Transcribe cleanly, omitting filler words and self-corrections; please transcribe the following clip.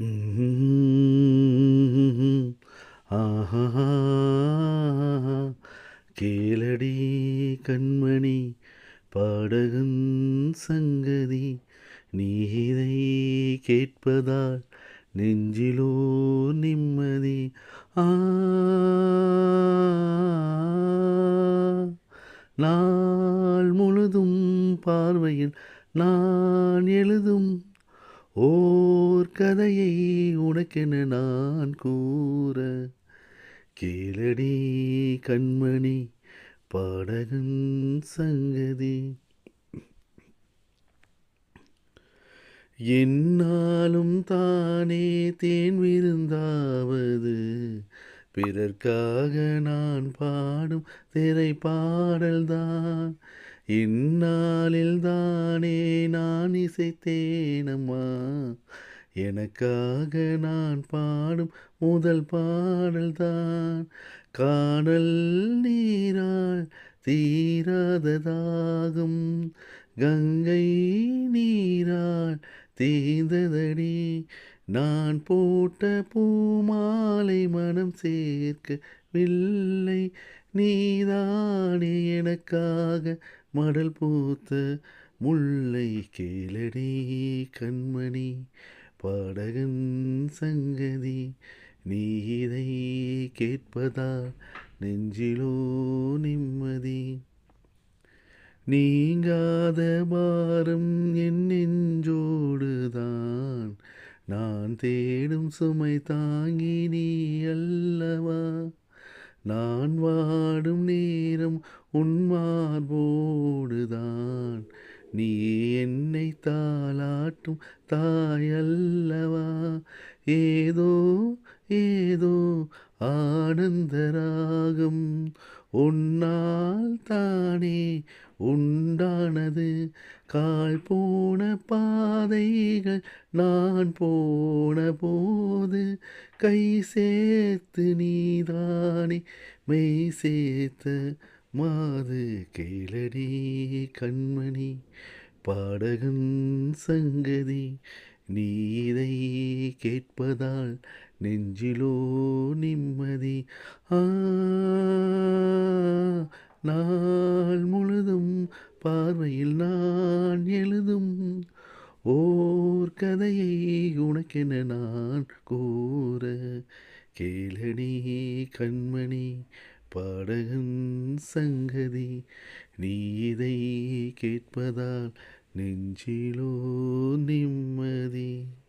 ம்ஹ்ம். ஆஹா! கேளடி கண்மணி பாடகன் சங்கதி நீ இதை கேட்பதால் நெஞ்சிலோ நிம்மதி. ஆ நாள் முழுதும் பார்வையில் நான் எழுதும் ஓர் கதையை உனக்கென நான் கூற கேளடி கண்மணி பாடகன் சங்கதி. என்னாலும் தானே தேன் விருந்தாவது பிறர்க்காக நான் பாடும் திரை பாடல்தான். இந்நாளில் தானே நான் இசைத்தேனம்மா எனக்காக நான் பாடும் முதல் பாடல்தான். காணல் நீரால் தீராத தாகம் கங்கை நீரால் தீர்ந்ததடி. நான் போட்ட பூமாலை மனம் சேர்க்கவில்லை நீதானே எனக்காக மடல் பூத்த முல்லை. கேளடி கண்மணி பாடகன் சங்கதி நீ இதை கேட்பதால் நெஞ்சிலோ நிம்மதி. நீங்காத பாரம் என் நெஞ்சோடுதான் நான் தேடும் சுமை தாங்கி நீ அல்லவா. நான் வாடும் நேரம் உன் மார்போடுதான் நீ என்னை தாலாட்டும் தாயல்லவா. ஏதோ ஏதோ ஆனந்த ராகம் உன்னால் தானே உண்டானது. கால் போன பாதைகள் நான் போன போது கை சேர்த்து நீதானே மெய் சேர்த்த மாது. கேளடி கண்மணி பாடகன் சங்கதி நீ இதை கேட்பதால் நெஞ்சிலோ நிம்மதி. ஆ நாள் முழுதும் பார்வையில் நான் எழுதும் ஓர் கதையை உனக்கென நான் கூற கேளடி கண்மணி பாடகன் சங்கதி நீ இதை கேட்பதால் நெஞ்சிலோ நிம்மதி.